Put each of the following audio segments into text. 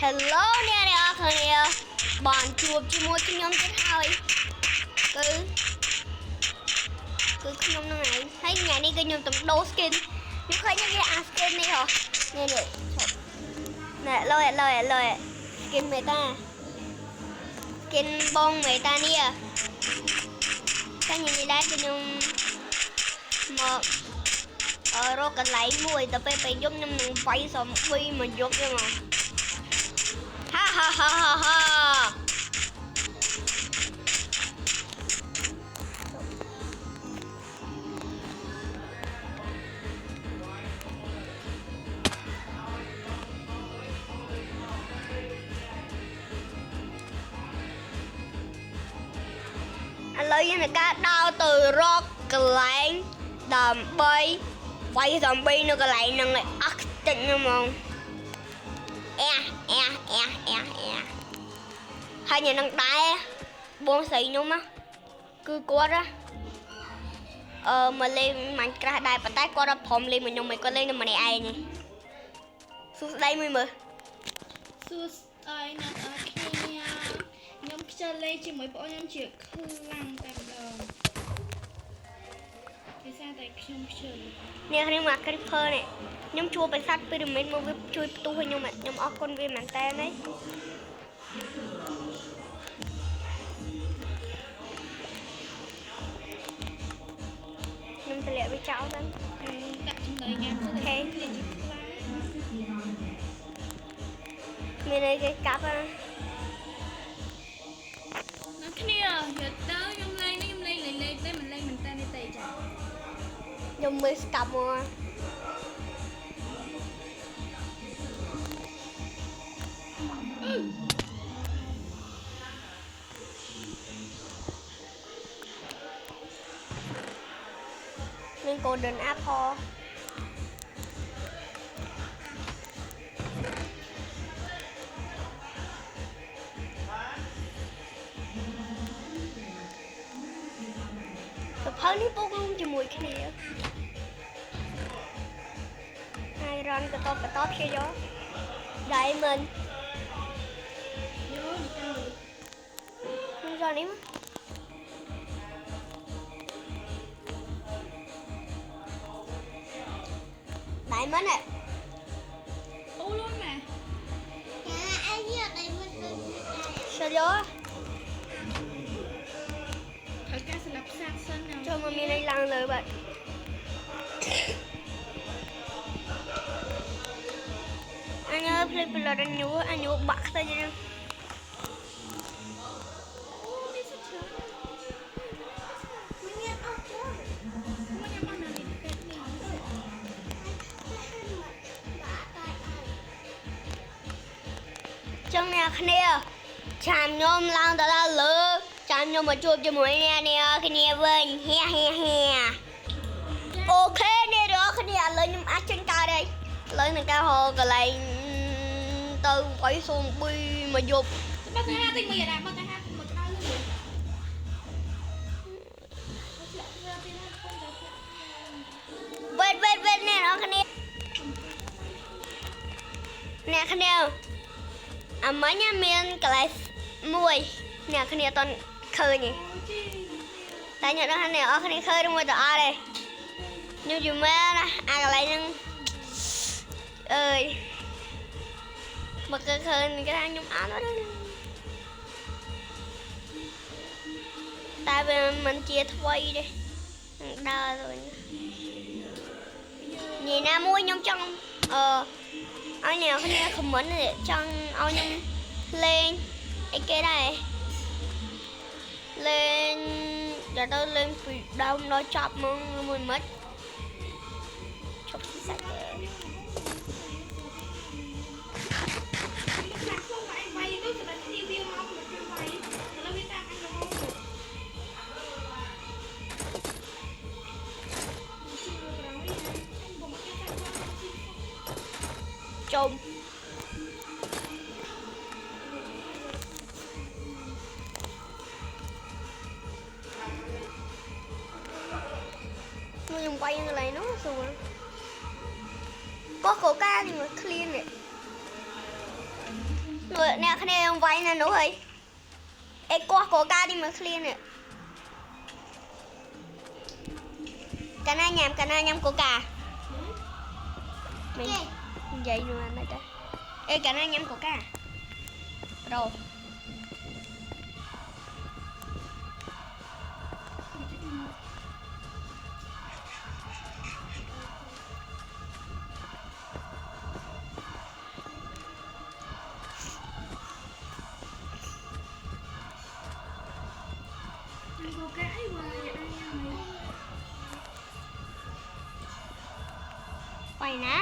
Hello អ្នកនរគ្នាបានជួបជាមួយខ្ញុំទៀតហើយគឺខ្ញុំនឹងឯងហើយថ្ងៃនេះគឺខ្ញុំទៅដូរ skin ខ្ញុំឃើញគេអា skin នេះហ៎នេះណែលយ skin meta skin បង meta នេះតែញ៉ាំនេះដែរគឺខ្ញុំមករកកន្លែងមួយទៅពេលយប់ខ្ញុំនឹងវាយសំពីមកយប់ចឹងហ៎ha ha ha ha ha ឥឡូវយើងនឹងការដើរទៅរកកន្លែងដើម្បីវាយសំពីនៅកន្លែងហ្នឹងឲ្យអស់តិចហ្មងហើយញ៉ាំនឹងដែរបងស្រីខ្ញុំគឺគាត់មកលេង Minecraft ដែរប៉ុន្តែគាត់អត់ព្រមលេងមួយខ្ញុំឯងគាត់លេងតែម្នាក់ឯងសួស្ដីមួយមើលសួស្ដីអ្នកនរគ្នាខ្ញុំខ្ជិលលេងជាមួយបងខ្ញុំជាខ្លាំងតែម្ដងភាសាតែខ្ញុំខ្ជិលនេះខ្ញុំមក Creeper នេះខ្ញុំជួបបិសាចពីរ៉ាមីតមកវាជួយផ្ទុះឲ្យខ្ញុំអរគុណវាមែនតើនេះខ្ញុំទម្លាក់វាចោលទៅដាក់ចំណីញ៉ាំទៅអូខេមានអីគេកាប់អ្នកគ្នាយកទៅខ្ញុំលេងតែមិនលេងមែនតើនេះទេចាខ្ញុំមើលស្កាប់មកមាន golden apple សភៅនេះពុករួមជាមួយគ្នាហើយរ៉នក៏តបព្យាយោdiamond នេះរ៉ននេះdiamond này ô luôn nè ai biết diamond sao gió thời ca sẽ lập sạc sân nào cho mà mình đây lăng lời bạn anh ơi play play anh nhú bạc thôi chứ trong này kia chạm nhôm lang ta la lơ chạm nhôm mà chụp cho mũi nè cái nè vơi he ok nè đó cái nè lên nhôm ác trên ca đây lên này ca hồ cái này từ quay xuống bi mà chụp bắt cái hai tinh mì à bắt cái hai một cái luôn vết nè đó cái nè mấy nhà miền cái này mùi nè cái này toàn khơi nhỉ tại nhớ đó này ở cái này khơi đúng rồi tao đây nhưng dù mẹ cái này nhưng ơi mà cái khơi cái đang nhung ăn đó tại vì mình chia thuê đi đa rồi nhìn na mua nhung trong ở nhà cái này không muốn để trong ao nhung lên cái này lên để tôi lên bị đông nó chọc mong mình mất chọc sạch chôm nó dùng quay như này nó rồi có khổ ca nhưng mà clean này Rồi nè cái này vay nè nó ơi. Ê qua có ca đi mà clear nè. Cái này nhằm có ca. Mình vậy nữa này đây. Ê cái này nhằm có ca. Rồi. Quay nè.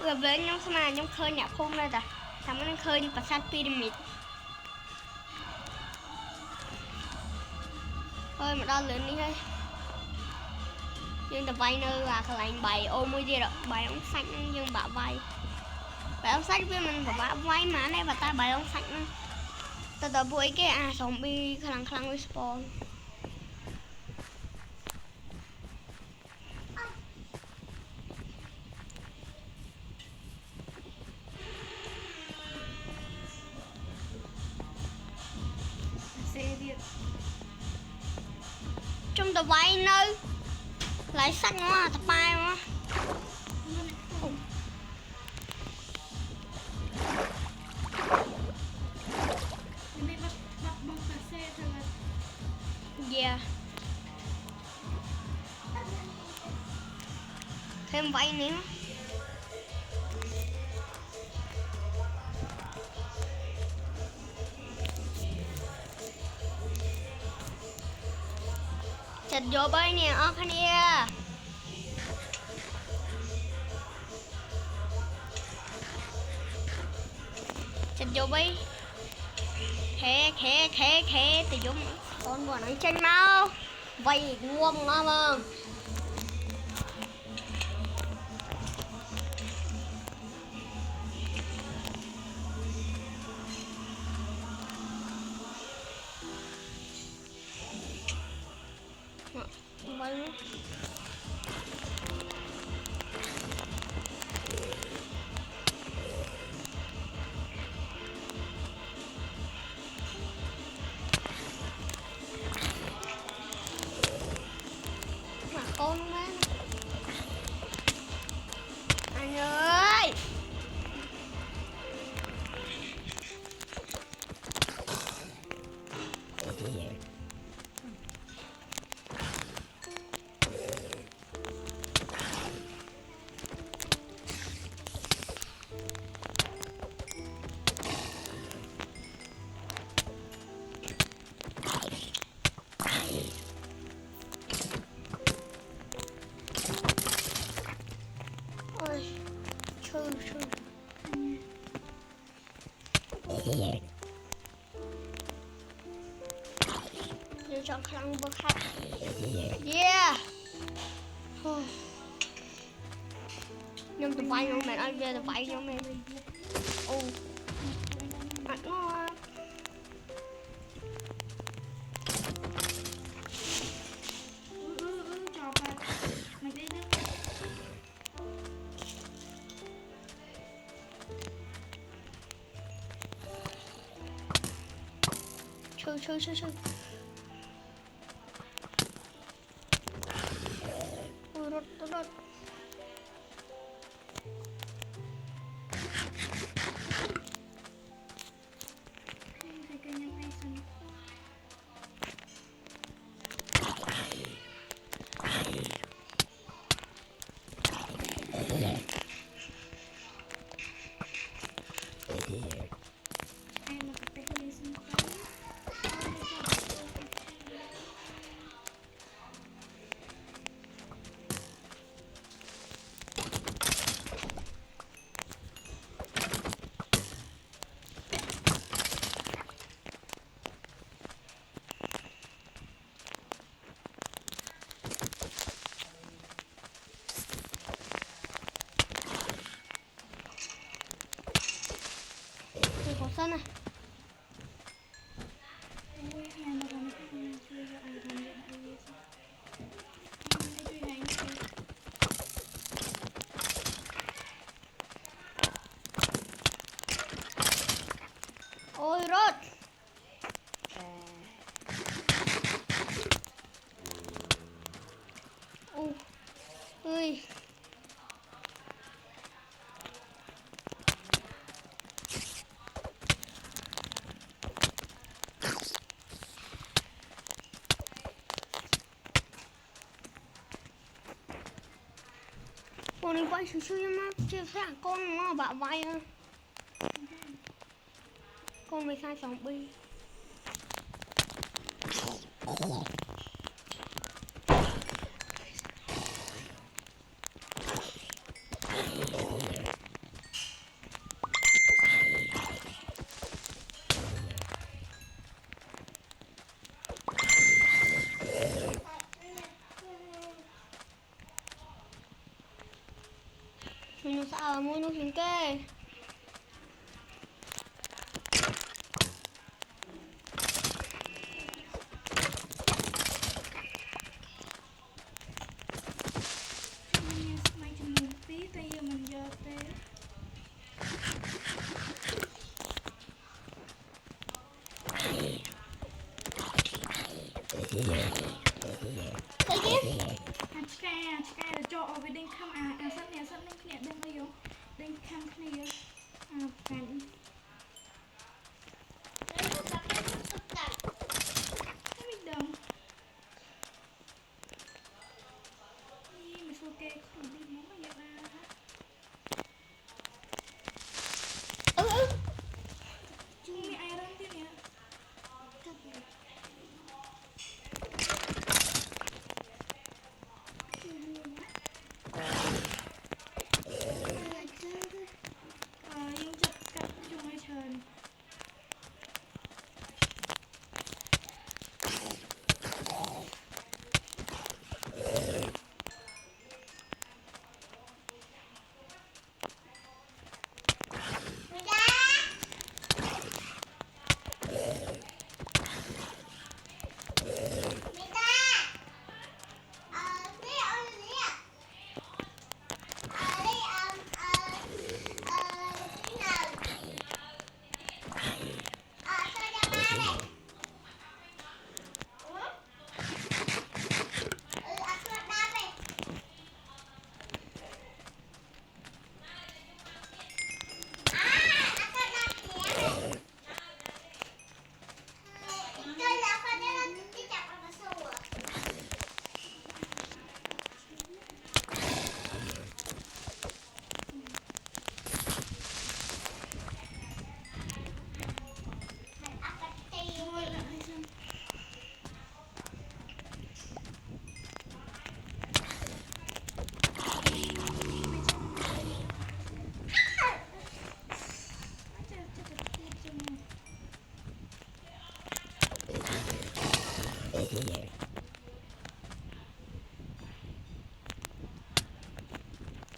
Rồi với nhóm xem mà nhóm khơi nhà phun đây ta. Thằng nó khơi như Pasat Pyramid. Thôi mà đo lên đi thôi. Nhưng ta vay nơi là cái lạnh bày ôm mới gì đó. Bày ống xanh nhưng bà vay. Bày ống xanh với mình bà vay mà này và ta bày ống xanh nữa. Ta ta bụi cái zombie khăn khăn respawn. Trong tờ vay nơi lại sắc nó tập bài mà yeah thêm vay nữa chặt vô bay nè ở khăn nè chặt vô bay khé thì giống con bò nói chân mau vay nguông ngon không vâng mà con má anh ơi Để chọn khăn bơ khách yeah nhưng tụi bay không mẹ ăn về tụi bay không mẹ ô mặt nó chơi ui rốt con này quay xíu nhưng mà chia sẻ con nó bạ vai á con mới sai sóng bi mình sợ mua nó khiến kê mày chừng một tí tay giờ mình giờ té thấy chứ Sky là cho ở với đinh khăm sắt nè đinh đi vô đinh khăm này phản cái mình đồng đi mình xô kê không đi món mà vậy ra chung mi ai rong thế nè nhưng chặt cắt chung ai trơn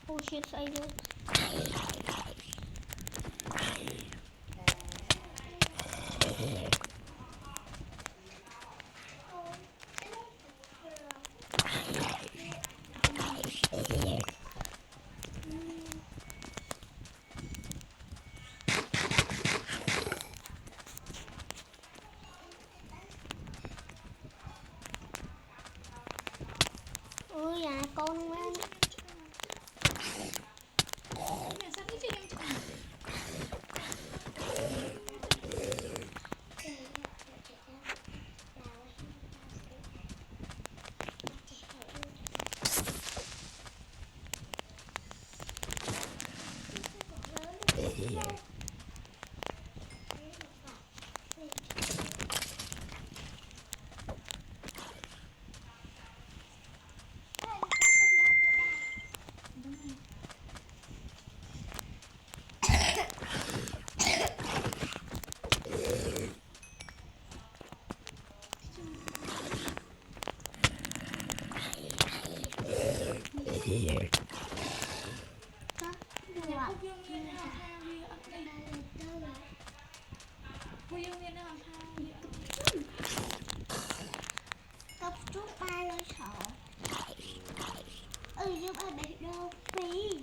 oh shit say luôn ôi à con quá mẹ sắt cái gì em chọn cấp chút ba lo sợ giúp ba bị đâu phi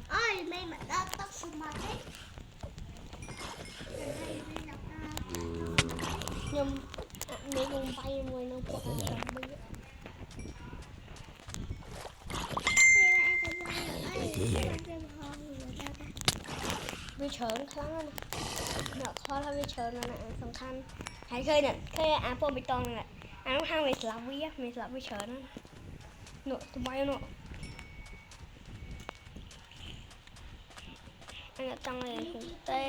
ôi mày mà đã tóc sum mà thế nhưng mấy con bay mày nó bỏ ra bây giờ ច្រើនខ្លាំងណាស់អ្នកខលហើយវាច្រើនណាស់សំខាន់ហើយឃើញនេះឃើញអាពណ៌បៃតងហ្នឹងអានោះហៅវាស្លាប់វាច្រើនណាស់នោះថ្មីនោះអញចង់លេងទេ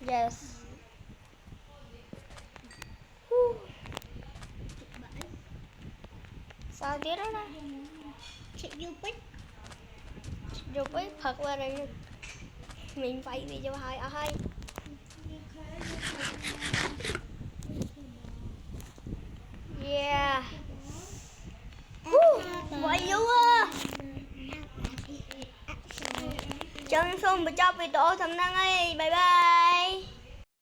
yes saoទៀតណាជិះយូពេកផឹកvào đây mình phải đi cho hai ở hai yeah vậy luôn à chân xong mà cho video thầm năng ấy bye